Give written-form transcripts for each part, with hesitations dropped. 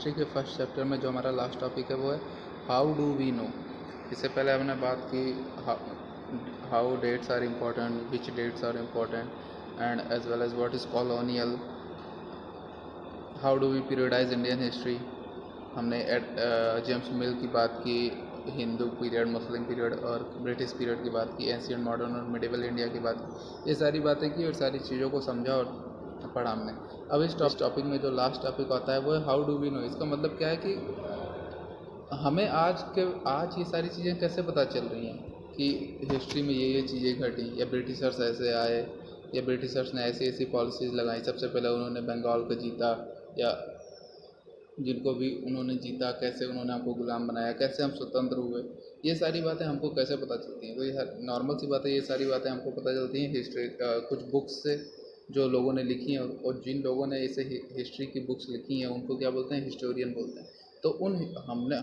History के first chapter में जो हमारा लास्ट टॉपिक है वो है हाउ डू वी नो। इससे पहले हमने बात की how dates are important, which dates are important and as well as what is colonial, how do we periodize Indian history. हमने जेम्स मिल की बात की, हिंदू पीरियड, मुस्लिम पीरियड और ब्रिटिश पीरियड की बात की, एंशिएंट, मॉडर्न और मिडिवल इंडिया की बात की। ये सारी बातें की और सारी चीज़ों को समझा और पढ़ा हमने। अब इस टॉपिक में जो लास्ट टॉपिक आता है वो है हाउ डू वी नो। इसका मतलब क्या है कि हमें आज ये सारी चीज़ें कैसे पता चल रही हैं कि हिस्ट्री में ये चीज़ें घटी, या ब्रिटिशर्स ऐसे आए, या ब्रिटिशर्स ने ऐसी ऐसी पॉलिसीज़ लगाई। सबसे पहले उन्होंने बंगाल को जीता, या जिनको भी उन्होंने जीता, कैसे उन्होंने हमको गुलाम बनाया, कैसे हम स्वतंत्र हुए। ये सारी बातें हमको कैसे पता चलती हैं? तो ये नॉर्मल सी बातें, ये सारी बातें हमको पता चलती हैं हिस्ट्री कुछ बुक्स से जो लोगों ने लिखी हैं। और जिन लोगों ने इसे हिस्ट्री की बुक्स लिखी हैं उनको क्या बोलते हैं? हिस्टोरियन बोलते हैं। तो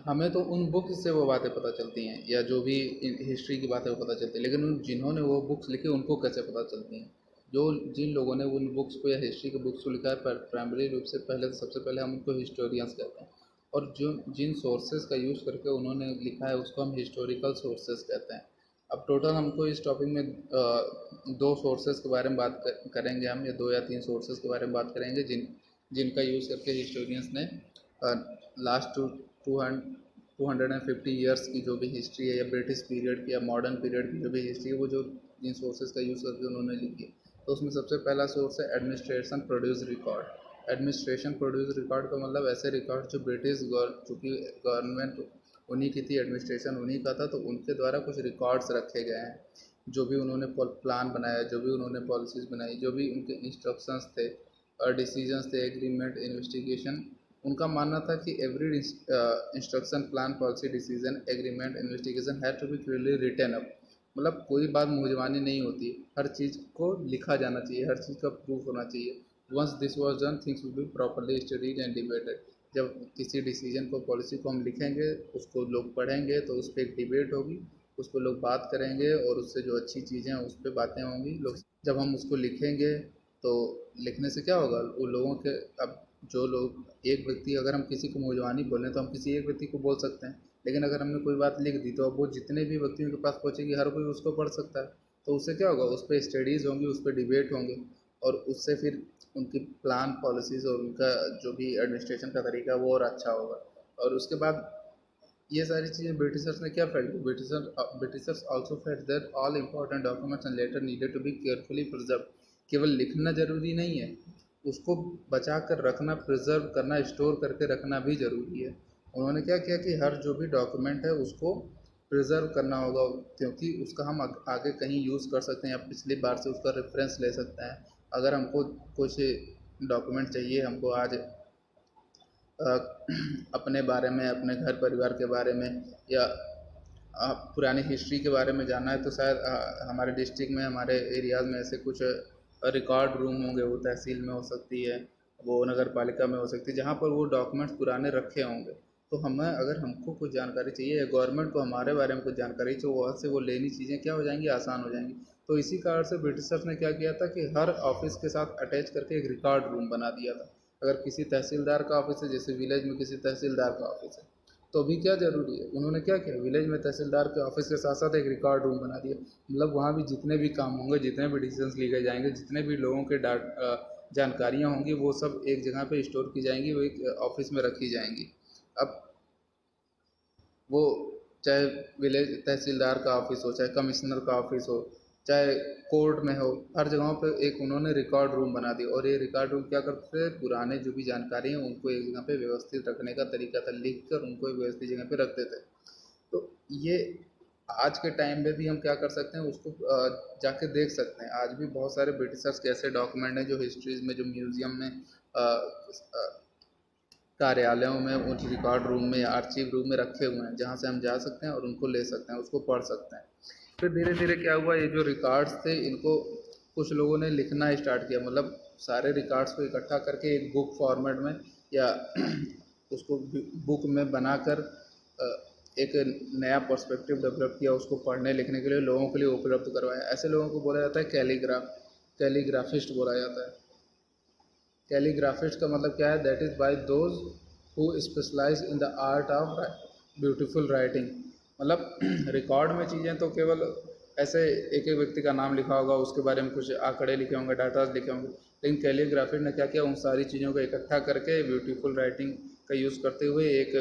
हमें तो उन बुक्स से वो बातें पता चलती हैं, या जो भी हिस्ट्री की बातें वो पता चलती हैं। लेकिन जिन्होंने वो बुक्स लिखी उनको कैसे पता चलती हैं? जो जिन लोगों ने उन बुक्स को या हिस्ट्री के बुक्स को लिखा है, प्राइमरी रूप से सबसे पहले हम उनको हिस्टोरियंस कहते हैं। और जो जिन सोर्सेज का यूज़ करके उन्होंने लिखा है उसको हम हिस्टोरिकल सोर्सेज कहते हैं। अब टोटल हमको इस टॉपिक में दो सोर्सेज के बारे में बात करेंगे हम, या दो या तीन सोर्सेज के बारे में बात करेंगे जिनका यूज़ करके हिस्टोरियंस ने लास्ट 250 ईयर्स की जो भी हिस्ट्री है, या ब्रिटिश पीरियड की या मॉडर्न पीरियड की जो भी हिस्ट्री है, वो जो जिन सोर्सेज का यूज़ करके उन्होंने लिखी है। तो उसमें सबसे पहला सोर्स है administration produce record. Administration produce record का मतलब ऐसे रिकॉर्ड जो चूँकि गवर्नमेंट उन्हीं की थी, एडमिनिस्ट्रेशन उन्हीं का था, तो उनके द्वारा कुछ रिकॉर्ड्स रखे गए हैं। जो भी उन्होंने प्लान बनाया, जो भी उन्होंने पॉलिसीज़ बनाई, जो भी उनके इंस्ट्रक्शंस थे और डिसीजंस थे, एग्रीमेंट, इन्वेस्टिगेशन, उनका मानना था कि every instruction, plan, policy, decision, agreement, investigation had to be clearly written up. मतलब कोई बात मुंहजबानी नहीं होती, हर चीज़ को लिखा जाना चाहिए, हर चीज़ का प्रूफ होना चाहिए। Once this was done, things will be properly studied and debated. जब किसी डिसीजन को, पॉलिसी को हम लिखेंगे, उसको लोग पढ़ेंगे, तो उस पर एक डिबेट होगी, उस पर लोग बात करेंगे, और उससे जो अच्छी चीज़ें हैं उस पर बातें होंगी। लोग जब हम उसको लिखेंगे तो लिखने से क्या होगा, वो लोगों के, अब जो लोग, एक व्यक्ति, अगर हम किसी को मुंहजबानी बोलें तो हम किसी एक व्यक्ति को बोल सकते हैं, लेकिन अगर हमने कोई बात लिख दी तो अब वो जितने भी व्यक्तियों के पास पहुँचेगी, हर कोई उसको पढ़ सकता है। तो उससे क्या होगा, उस पर स्टडीज़ होंगी, उस पर डिबेट होंगे, और उससे फिर उनकी प्लान, पॉलिसीज़ और उनका जो भी एडमिनिस्ट्रेशन का तरीका है वो और अच्छा होगा। और उसके बाद ये सारी चीज़ें ब्रिटिशर्स ने क्या फेल्ट की? Britishers also felt that all important documents and letter needed to be carefully preserve. केवल लिखना ज़रूरी नहीं है, उसको बचा कर रखना, प्रिजर्व करना, स्टोर करके रखना भी ज़रूरी है। उन्होंने क्या किया कि हर जो भी डॉक्यूमेंट है उसको प्रिजर्व करना होगा, क्योंकि उसका हम आगे कहीं यूज़ कर सकते हैं, या पिछली बार से उसका रेफरेंस ले सकते हैं। अगर हमको कुछ डॉक्यूमेंट चाहिए, हमको आज अपने बारे में, अपने घर परिवार के बारे में, या पुरानी हिस्ट्री के बारे में जानना है, तो शायद हमारे डिस्ट्रिक्ट में, हमारे एरियाज़ में ऐसे कुछ रिकॉर्ड रूम होंगे। वो तहसील में हो सकती है, वो नगर पालिका में हो सकती है, जहाँ पर वो डॉक्यूमेंट्स पुराने रखे होंगे। तो हमें, अगर हमको कुछ जानकारी चाहिए, या गवर्नमेंट को हमारे बारे में कुछ जानकारी चाहिए, वहाँ से वो लेनी चीज़ें क्या हो जाएंगी, आसान हो जाएंगी। तो इसी कारण से ब्रिटिशर्स ने क्या किया था कि हर ऑफिस के साथ अटैच करके एक रिकॉर्ड रूम बना दिया था। अगर किसी तहसीलदार का ऑफिस है, जैसे विलेज में किसी तहसीलदार का ऑफिस है, तो अभी क्या ज़रूरी है, उन्होंने क्या किया, विलेज में तहसीलदार के ऑफिस के साथ साथ एक रिकॉर्ड रूम बना दिया। मतलब वहाँ भी जितने भी काम होंगे, जितने भी डिसीजंस लिए जाएंगे, जितने भी लोगों के जानकारियाँ होंगी, वो सब एक जगह पे स्टोर की जाएंगी, वो एक ऑफिस में रखी जाएंगी। अब वो चाहे विलेज तहसीलदार का ऑफिस हो, चाहे कमिश्नर का ऑफिस हो, चाहे कोर्ट में हो, हर जगहों पे एक उन्होंने रिकॉर्ड रूम बना दिया। और ये रिकॉर्ड रूम क्या करते थे, पुराने जो भी जानकारी है उनको एक जगह पे व्यवस्थित रखने का तरीका था, लिख कर उनको एक व्यवस्थित जगह पे रखते थे। तो ये आज के टाइम में भी हम क्या कर सकते हैं, उसको जाके देख सकते हैं। आज भी बहुत सारे ब्रिटिशर्स के ऐसे डॉक्यूमेंट हैं जो हिस्ट्रीज में, जो म्यूज़ियम में, कार्यालयों में, उन रिकॉर्ड रूम में या आर्चीव रूम में रखे हुए हैं, जहाँ से हम जा सकते हैं और उनको ले सकते हैं, उसको पढ़ सकते हैं। फिर धीरे धीरे क्या हुआ, ये जो रिकॉर्ड्स थे इनको कुछ लोगों ने लिखना स्टार्ट किया। मतलब सारे रिकॉर्ड्स को इकट्ठा करके एक बुक फॉर्मेट में, या उसको बुक में बनाकर एक नया पर्सपेक्टिव डेवलप किया, उसको पढ़ने लिखने के लिए लोगों के लिए उपलब्ध करवाया। ऐसे लोगों को बोला जाता है कैलीग्राफिस्ट बोला जाता है। कैलीग्राफिस्ट का मतलब क्या है, that is by those who specialize in the art of beautiful writing. मतलब रिकॉर्ड में चीज़ें तो केवल ऐसे एक एक व्यक्ति का नाम लिखा होगा, उसके बारे में कुछ आंकड़े लिखे होंगे, डाटाज लिखे होंगे, लेकिन कैलीग्राफी ने क्या किया, उन सारी चीज़ों को इकट्ठा करके ब्यूटीफुल राइटिंग का यूज़ करते हुए एक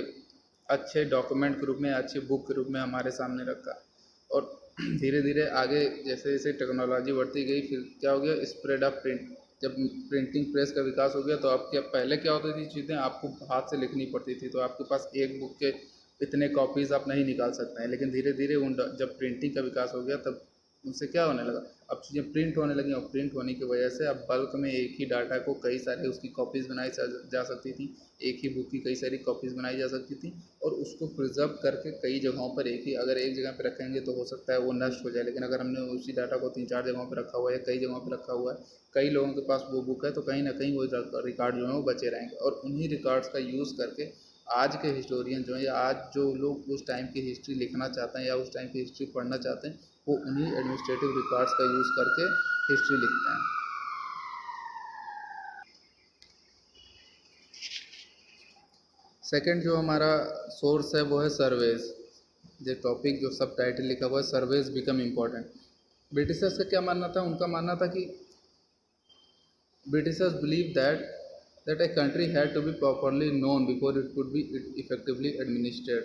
अच्छे डॉक्यूमेंट के रूप में, अच्छी बुक के रूप में हमारे सामने रखा। और धीरे धीरे आगे जैसे जैसे टेक्नोलॉजी बढ़ती गई, फिर क्या हो गया, स्प्रेड ऑफ प्रिंट। जब प्रिंटिंग प्रेस का विकास हो गया तो अब क्या, पहले क्या होती थी चीज़ें, आपको हाथ से लिखनी पड़ती थी, तो आपके पास एक बुक के इतने कॉपीज़ आप नहीं निकाल सकते हैं। लेकिन धीरे धीरे उन जब प्रिंटिंग का विकास हो गया तब उनसे क्या होने लगा, अब चीज़ें प्रिंट होने लगी, और प्रिंट होने की वजह से अब बल्क में एक ही डाटा को कई सारे उसकी कॉपीज़ बनाई जा सकती थी, एक ही बुक की कई सारी कॉपीज़ बनाई जा सकती थी, और उसको प्रिजर्व करके कई जगहों पर एक ही, अगर एक जगह पर रखेंगे तो हो सकता है वो नष्ट हो जाए, लेकिन अगर हमने उसी डाटा को 3-4 जगहों पर रखा हुआ है, कई जगहों पर रखा हुआ है, कई लोगों के पास वो बुक है, तो कहीं ना कहीं वो रिकॉर्ड जो है वो बचे रहेंगे। और उन्हीं रिकॉर्ड्स का यूज़ करके आज के हिस्टोरियन जो है, या आज जो लोग उस टाइम की हिस्ट्री लिखना चाहते हैं या उस टाइम की हिस्ट्री पढ़ना चाहते हैं, वो उन्हीं एडमिनिस्ट्रेटिव रिकॉर्ड्स का यूज़ करके हिस्ट्री लिखते हैं। सेकंड जो हमारा सोर्स है वो है सर्वेज। जो टॉपिक जो सब टाइटल लिखा हुआ है, सर्वेज बिकम इम्पॉर्टेंट। ब्रिटिशर्स का क्या मानना था, उनका मानना था कि Britishers believed that a country had to be properly known before it could be effectively administered।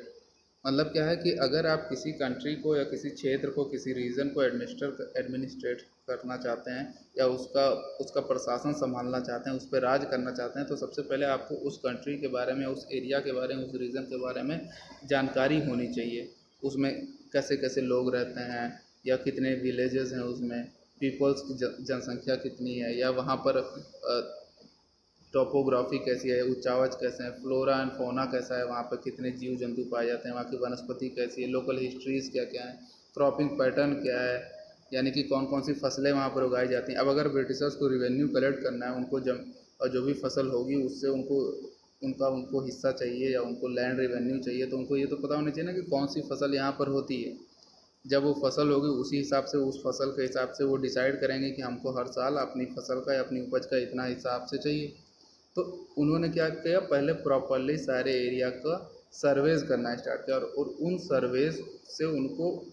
मतलब क्या है कि अगर आप किसी कंट्री को या किसी क्षेत्र को, किसी रीजन को एडमिनिस्ट्रेट करना चाहते हैं, या उसका उसका प्रशासन संभालना चाहते हैं, उस पर राज करना चाहते हैं, तो सबसे पहले आपको उस कंट्री के बारे में, उस एरिया के बारे में, उस रीजन के बारे में जानकारी होनी चाहिए। उसमें कैसे कैसे लोग रहते हैं, या कितने विलेजेस हैं उसमें, पीपल्स की जनसंख्या कितनी है, या वहाँ पर टोपोग्राफी कैसी है, उच्चावच कैसे हैं, फ्लोरा एंड फौना कैसा है, वहाँ पर कितने जीव जंतु पाए जाते हैं, वहाँ की वनस्पति कैसी है, लोकल हिस्ट्रीज़ क्या क्या है, क्रॉपिंग पैटर्न क्या है, यानी कि कौन कौन सी फसलें वहाँ पर उगाई जाती हैं। अब अगर ब्रिटिशर्स को रिवेन्यू कलेक्ट करना है, उनको और जो भी फसल होगी उससे उनको हिस्सा चाहिए, या उनको लैंड रिवेन्यू चाहिए, तो उनको ये तो पता होना चाहिए ना कि कौन सी फसल यहाँ पर होती है। जब वो फसल होगी उसी हिसाब से, उस फसल के हिसाब से वो डिसाइड करेंगे कि हमको हर साल अपनी फसल का या अपनी उपज का इतना हिसाब से चाहिए। तो उन्होंने क्या किया, पहले प्रॉपरली सारे एरिया का सर्वेज करना स्टार्ट किया, और उन सर्वेज से उनको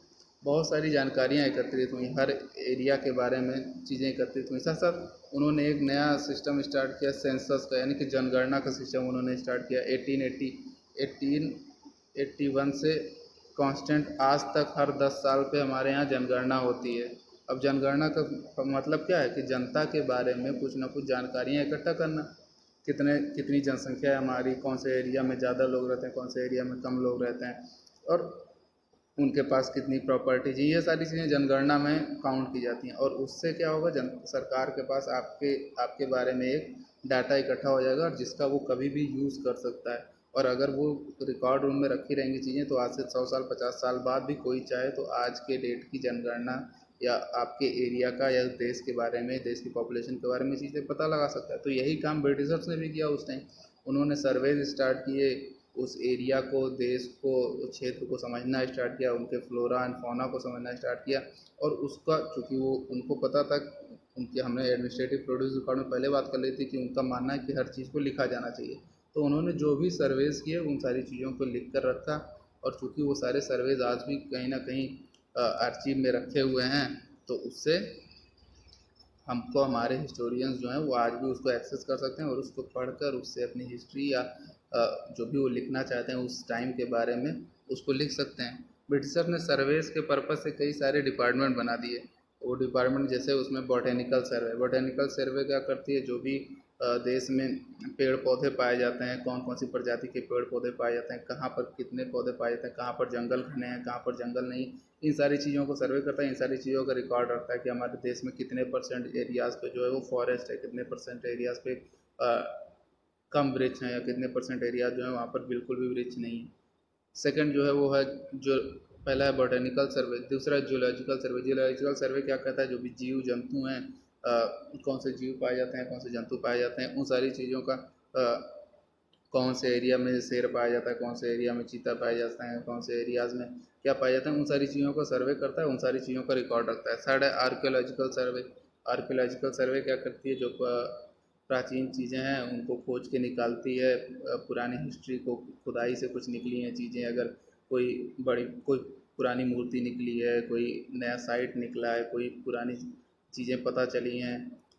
बहुत सारी जानकारियाँ एकत्रित हुई, हर एरिया के बारे में चीज़ें एकत्रित हुई। साथ साथ उन्होंने एक नया सिस्टम स्टार्ट किया सेंसस का, यानी कि जनगणना का सिस्टम उन्होंने स्टार्ट किया 1881 से कांस्टेंट आज तक हर 10 साल पे हमारे यहाँ जनगणना होती है। अब जनगणना का मतलब क्या है कि जनता के बारे में कुछ ना कुछ जानकारियाँ इकट्ठा करना, कितनी जनसंख्या है हमारी, कौन से एरिया में ज़्यादा लोग रहते हैं, कौन से एरिया में कम लोग रहते हैं, और उनके पास कितनी प्रॉपर्टीज, ये सारी चीज़ें जनगणना में काउंट की जाती हैं। और उससे क्या होगा, सरकार के पास आपके आपके बारे में एक डाटा इकट्ठा हो जाएगा, और जिसका वो कभी भी यूज़ कर सकता है। और अगर वो रिकॉर्ड रूम में रखी रहेंगी चीज़ें, तो आज से 100 साल 50 साल बाद भी कोई चाहे तो आज के डेट की जनगणना या आपके एरिया का या देश के बारे में, देश की पॉपुलेशन के बारे में चीज़ें पता लगा सकता है। तो यही काम ब्रिटिशर्स ने भी किया उस टाइम। उन्होंने सर्वेज स्टार्ट किए, उस एरिया को, देश को, उस क्षेत्र को समझना स्टार्ट किया, उनके फ्लोरा एंड फौना को समझना स्टार्ट किया। और उसका चूँकि वो उनको पता था, उनके हमने एडमिनिस्ट्रेटिव प्रोड्यूस रिकॉर्ड में पहले बात कर ली थी कि उनका मानना है कि हर चीज़ को लिखा जाना चाहिए। तो उन्होंने जो भी सर्वेज़ किए उन सारी चीज़ों को लिख कर रखा। और चूँकि वो सारे सर्वेज़ आज भी कहीं ना कहीं आर्चीव में रखे हुए हैं, तो उससे हमको, हमारे हिस्टोरियंस जो हैं वो आज भी उसको एक्सेस कर सकते हैं, और उसको पढ़कर उससे अपनी हिस्ट्री या जो भी वो लिखना चाहते हैं उस टाइम के बारे में उसको लिख सकते हैं। ब्रिटिशर ने सर्वेस के पर्पज़ से कई सारे डिपार्टमेंट बना दिए। वो डिपार्टमेंट जैसे उसमें बॉटेनिकल सर्वे क्या करती है, जो भी देश में पेड़ पौधे पाए जाते हैं, कौन कौन सी प्रजाति के पेड़ पौधे पाए जाते हैं, कहाँ पर कितने पौधे पाए जाते हैं, कहाँ पर जंगल घने हैं, कहाँ पर जंगल नहीं, इन सारी चीज़ों को सर्वे करता है। इन सारी चीज़ों का रिकॉर्ड रखता है कि हमारे देश में कितने परसेंट एरियाज़ पे जो है वो फॉरेस्ट है, कितने परसेंट एरियाज़ पे कम वृक्ष हैं, या कितने परसेंट एरिया जो है वहाँ पर बिल्कुल भी वृक्ष नहीं है। सेकंड जो है वो है, जो पहला है बॉटेनिकल सर्वे, दूसरा है जूलॉजिकल सर्वे। जूलॉजिकल सर्वे क्या कहता है, जो भी जीव जंतु हैं, कौन से जीव पाए जाते हैं, कौन से जंतु पाए जाते हैं, उन सारी चीज़ों का कौन से एरिया में शेर पाया जाता है, कौन से एरिया में चीता पाया जाता है, कौन से एरियाज़ में क्या पाया जाता है, उन सारी चीज़ों का सर्वे करता है, उन सारी चीज़ों का रिकॉर्ड रखता है। थर्ड है आर्कियोलॉजिकल सर्वे। आर्कियोलॉजिकल सर्वे क्या करती है, जो प्राचीन चीज़ें हैं उनको खोज के निकालती है, पुरानी हिस्ट्री को खुदाई से कुछ निकली हैं चीज़ें, अगर कोई पुरानी मूर्ति निकली है, कोई नया साइट निकला है, कोई पुरानी चीज़ें पता चली हैं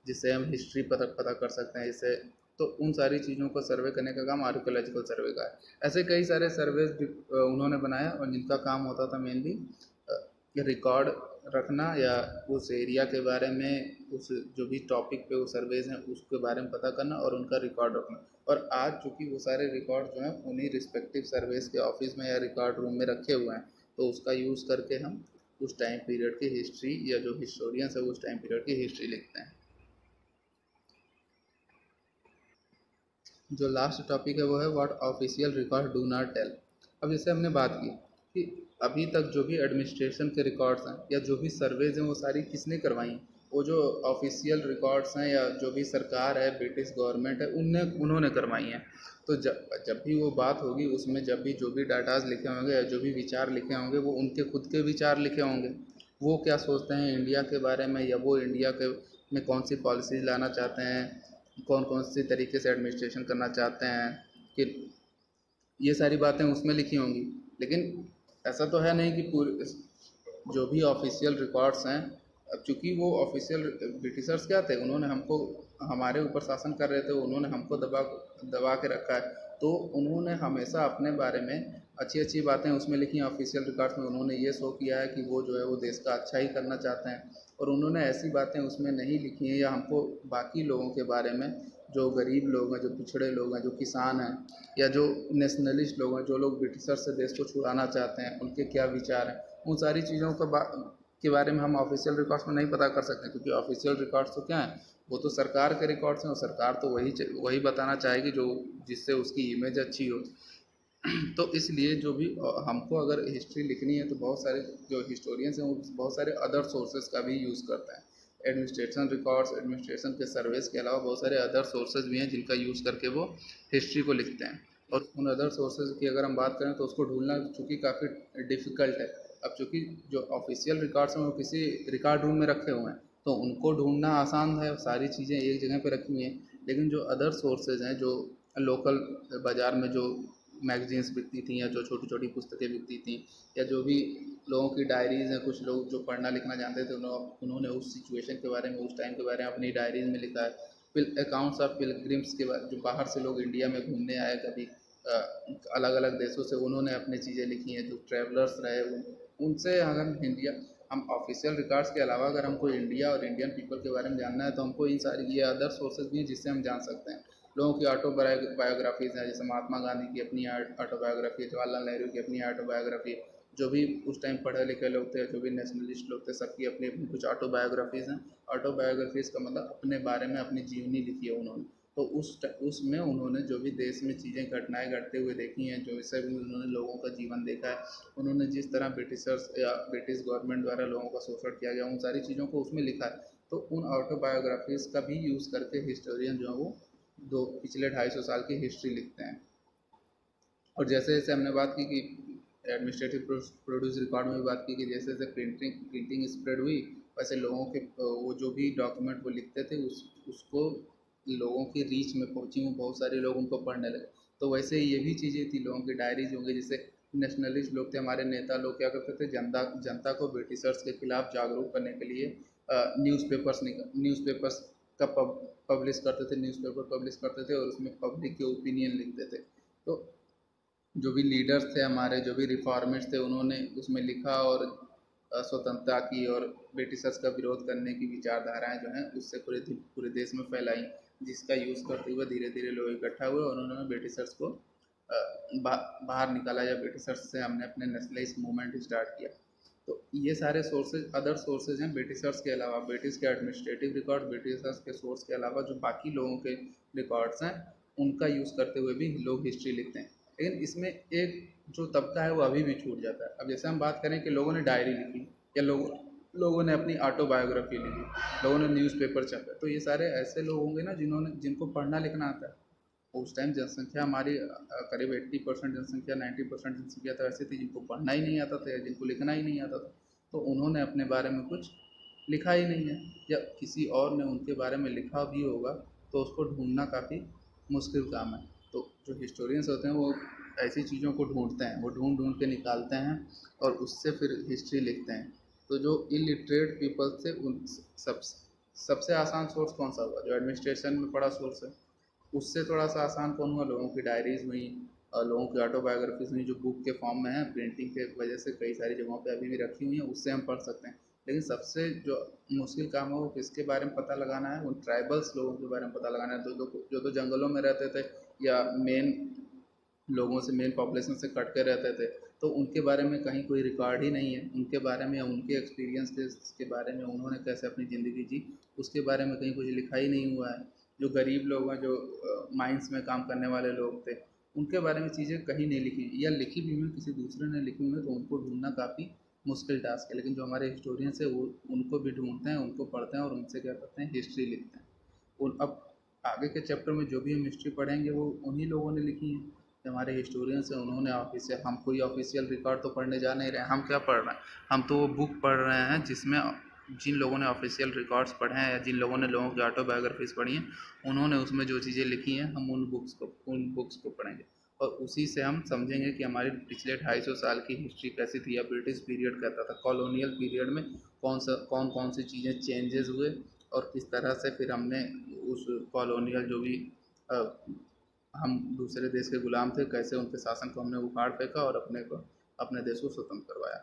जिससे हम हिस्ट्री पता पता कर सकते हैं इससे, तो उन सारी चीज़ों को सर्वे करने का काम आर्कियोलॉजिकल सर्वे का है। ऐसे कई सारे सर्वेज उन्होंने बनाया और जिनका काम होता था मेनली रिकॉर्ड रखना या उस एरिया के बारे में, उस जो भी टॉपिक पे वो सर्वेज हैं उसके बारे में पता करना और उनका रिकॉर्ड रखना। और आज चूँकि वो सारे रिकॉर्ड जो हैं उन्हीं रिस्पेक्टिव सर्वेज के ऑफिस में या रिकॉर्ड रूम में रखे हुए हैं, तो उसका यूज़ करके हम उस टाइम पीरियड की हिस्ट्री या जो हिस्टोरियंस है उस टाइम पीरियड की हिस्ट्री लिखते हैं। जो लास्ट टॉपिक है वो है what official record do not tell. अब जैसे हमने बात की कि अभी तक जो भी एडमिनिस्ट्रेशन के रिकॉर्ड्स हैं या जो भी सर्वेज हैं वो सारी किसने करवाई हैं, वो जो ऑफिशियल रिकॉर्ड्स हैं या जो भी सरकार है, ब्रिटिश गवर्नमेंट है, उन्होंने करवाई हैं। तो जब जब भी वो बात होगी उसमें जब भी जो भी डाटाज लिखे होंगे या जो भी विचार लिखे होंगे वो उनके खुद के विचार लिखे होंगे। वो क्या सोचते हैं इंडिया के बारे में, या वो इंडिया के में कौन सी पॉलिसीज़ लाना चाहते हैं, कौन कौन सी तरीके से एडमिनिस्ट्रेशन करना चाहते हैं, कि ये सारी बातें उसमें लिखी होंगी। लेकिन ऐसा तो है नहीं कि पूरे जो भी ऑफिशियल रिकॉर्ड्स हैं, अब चूँकि वो ऑफिशियल ब्रिटिशर्स क्या थे, उन्होंने हमको हमारे ऊपर शासन कर रहे थे, उन्होंने हमको दबा दबा के रखा है, तो उन्होंने हमेशा अपने बारे में अच्छी अच्छी बातें उसमें लिखी हैं ऑफिशियल रिकॉर्ड्स में। उन्होंने ये शो किया है कि वो जो है वो देश का अच्छा ही करना चाहते हैं, और उन्होंने ऐसी बातें उसमें नहीं लिखी हैं या हमको बाकी लोगों के बारे में, जो गरीब लोग हैं, जो पिछड़े लोग हैं, जो किसान हैं, या जो नेशनलिस्ट लोग हैं, जो लोग ब्रिटिशर से देश को छुड़ाना चाहते हैं, उनके क्या विचार हैं, उन सारी चीज़ों के बारे में हम ऑफिशियल रिकॉर्ड्स में नहीं पता कर सकते, क्योंकि ऑफिशियल रिकॉर्ड्स तो क्या है, वो तो सरकार के रिकॉर्ड्स हैं और सरकार तो वही बताना चाहेगी जो जिससे उसकी इमेज अच्छी हो। तो इसलिए जो भी हमको अगर हिस्ट्री लिखनी है तो बहुत सारे जो हिस्टोरियंस हैं वो बहुत सारे अदर सोर्सेज का भी यूज़ करते हैं। एडमिनिस्ट्रेशन रिकॉर्ड्स, एडमिनिस्ट्रेशन के सर्वेस के अलावा बहुत सारे अदर सोर्सेज भी हैं जिनका यूज़ करके वो हिस्ट्री को लिखते हैं। और उन अदर सोर्सेज की अगर हम बात करें तो उसको ढूंढना चूँकि काफ़ी डिफ़िकल्ट है। अब चूँकि जो ऑफिशियल रिकॉर्ड्स हैं वो किसी रिकॉर्ड रूम में रखे हुए हैं, तो उनको ढूंढना आसान है, सारी चीज़ें एक जगह पे रखी हुई हैं। लेकिन जो अदर सोर्सेज हैं, जो लोकल बाज़ार में जो मैगज़ीन्स बिकती थी या जो छोटी छोटी पुस्तकें बिकती थी, या जो भी लोगों की डायरीज़ हैं, कुछ लोग जो पढ़ना लिखना जानते थे उन्होंने उस सिचुएशन के बारे में, उस टाइम के बारे में अपनी डायरीज़ में लिखा है। फिर अकाउंट्स ऑफ पिलग्रिम्स के जो बाहर से लोग इंडिया में घूमने आए कभी अलग अलग देशों से, उन्होंने अपनी चीज़ें लिखी हैं। जो ट्रैवलर्स रहे उनसे अगर इंडिया, हम ऑफिशियल रिकॉर्ड्स के अलावा अगर हमको इंडिया और इंडियन पीपल के बारे में जानना है तो हमको इन सारी ये अदर सोर्सेज भी हैं जिससे हम जान सकते हैं। लोगों की ऑटोबायोग्राफीज़ हैं, जैसे महात्मा गांधी की अपनी ऑटोबायोग्राफी है, जवाहरलाल नेहरू की अपनी ऑटोबायोग्राफी है, जो भी उस टाइम पढ़े लिखे लोग थे, जो भी नेशनलिस्ट लोग थे, सबकी अपनी अपनी कुछ ऑटोबायोग्राफीज़ हैं। ऑटोबायोग्राफीज़ का मतलब अपने बारे में अपनी जीवनी लिखी है उन्होंने। तो उसमें उन्होंने जो भी देश में चीज़ें घटनाएं घटते हुए देखी हैं, जो इससे भी उन्होंने लोगों का जीवन देखा है, उन्होंने जिस तरह ब्रिटिशर्स या ब्रिटिश गवर्नमेंट द्वारा लोगों का शोषण किया गया, उन सारी चीज़ों को उसमें लिखा है। तो उन ऑटोबायोग्राफीज़ का भी यूज़ करके हिस्टोरियन जो है वो दो पिछले 250 साल की हिस्ट्री लिखते हैं। और जैसे जैसे हमने बात की कि एडमिनिस्ट्रेटिव प्रोड्यूस रिकॉर्ड में भी बात की कि जैसे जैसे प्रिंटिंग स्प्रेड हुई, वैसे लोगों के वो जो भी डॉक्यूमेंट वो लिखते थे उसको लोगों की रीच में पहुंची, वो बहुत सारे लोग उनको पढ़ने लगे। तो वैसे ये भी चीज़ें थी, लोगों की डायरीज होंगी, जैसे नेशनलिस्ट लोग थे, हमारे नेता लोग क्या करते थे, जनता जनता को ब्रिटिशर्स के खिलाफ जागरूक करने के लिए न्यूज़पेपर्स का पब्लिश करते थे, न्यूज़पेपर पब्लिश करते थे और उसमें पब्लिक के ओपिनियन लिखते थे। तो जो भी लीडर्स थे हमारे, जो भी रिफॉर्मिस्ट थे, उन्होंने उसमें लिखा और स्वतंत्रता की और ब्रिटिशर्स का विरोध करने की विचारधाराएं जो हैं उससे पूरे देश में फैलाई, जिसका यूज़ करते हुए धीरे धीरे लोग इकट्ठा हुए और उन्होंने ब्रिटिशर्स को बाहर निकाला, या ब्रिटिशर्स से हमने अपने नेशनलिस्ट मूवमेंट स्टार्ट किया। तो ये सारे सोर्सेज अदर सोर्सेज हैं ब्रिटिशर्स के अलावा, ब्रिटिश के एडमिनिस्ट्रेटिव रिकॉर्ड, ब्रिटिशर्स के सोर्स के अलावा जो बाकी लोगों के रिकॉर्ड्स हैं उनका यूज़ करते हुए भी लोग हिस्ट्री लिखते हैं। लेकिन इसमें एक जो तबका है वो अभी भी छूट जाता है। अब जैसे हम बात करें कि लोगों ने डायरी लिखी, या लोगों ने अपनी ऑटोबायोग्राफी लिखी, लोगों ने न्यूज़पेपर छापे, तो ये सारे ऐसे लोग होंगे ना जिनको पढ़ना लिखना आता है। उस टाइम जनसंख्या हमारी करीब 80% जनसंख्या, 90% जनसंख्या तो ऐसी थी जिनको पढ़ना ही नहीं आता था या जिनको लिखना ही नहीं आता था। तो उन्होंने अपने बारे में कुछ लिखा ही नहीं है, या किसी और ने उनके बारे में लिखा भी होगा तो उसको ढूंढना काफ़ी मुश्किल काम है। तो जो हिस्टोरियंस होते हैं वो ऐसी चीज़ों को ढूंढते हैं, वो ढूंढ ढूंढ के निकालते हैं और उससे फिर हिस्ट्री लिखते हैं। तो जो इलिटरेट पीपल थे उन सब सबसे आसान सोर्स कौन सा हुआ? जो एडमिनिस्ट्रेशन में पढ़ा सोर्स है। उससे थोड़ा सा आसान कौन हुआ? लोगों की डायरीज हुई और लोगों की ऑटोबायोग्राफीज हुई, जो बुक के फॉर्म में है, प्रिंटिंग के वजह से कई सारी जगहों पे अभी भी रखी हुई हैं, उससे हम पढ़ सकते हैं। लेकिन सबसे जो मुश्किल काम है वो किसके बारे में पता लगाना है? उन ट्राइबल्स लोगों के बारे में पता लगाना है, जो तो जंगलों में रहते थे या मेन लोगों से, मेन पॉपुलेशन से कट के रहते थे। तो उनके बारे में कहीं कोई रिकॉर्ड ही नहीं है। उनके बारे में, उनके एक्सपीरियंस के बारे में, उन्होंने कैसे अपनी ज़िंदगी जी, उसके बारे में कहीं कुछ लिखा ही नहीं हुआ है। जो गरीब लोग हैं, जो माइंस में काम करने वाले लोग थे, उनके बारे में चीज़ें कहीं नहीं लिखी, या लिखी भी हुई किसी दूसरे ने लिखी हुई है, तो उनको ढूंढना काफ़ी मुश्किल टास्क है। लेकिन जो हमारे हिस्टोरियंस है वो उनको भी ढूंढते हैं, उनको पढ़ते हैं और उनसे क्या करते हैं, हिस्ट्री लिखते हैं। उन अब आगे के चैप्टर में जो भी हम हिस्ट्री पढ़ेंगे वो उन्हीं लोगों ने लिखी है, जो हमारे हिस्टोरियंस हैं। उन्होंने ऑफिशियल, हम कोई ऑफिशियल रिकॉर्ड तो पढ़ने जा नहीं रहे हैं। हम क्या पढ़ रहे हैं? हम तो वो बुक पढ़ रहे हैं जिसमें जिन लोगों ने ऑफिशियल रिकॉर्ड्स पढ़े हैं या जिन लोगों ने लोगों की ऑटोबायोग्राफीज पढ़ी हैं, उन्होंने उसमें जो चीज़ें लिखी हैं, हम उन बुक्स को पढ़ेंगे और उसी से हम समझेंगे कि हमारी पिछले 250 साल की हिस्ट्री कैसी थी, या ब्रिटिश पीरियड कहता था, कॉलोनियल पीरियड में कौन कौन सी चीज़ें चेंजेस हुए और किस तरह से फिर हमने उस कॉलोनियल जो भी अ, हम दूसरे देश के गुलाम थे, कैसे उनके शासन को हमने उखाड़ फेंका और अपने देश को स्वतंत्र करवाया।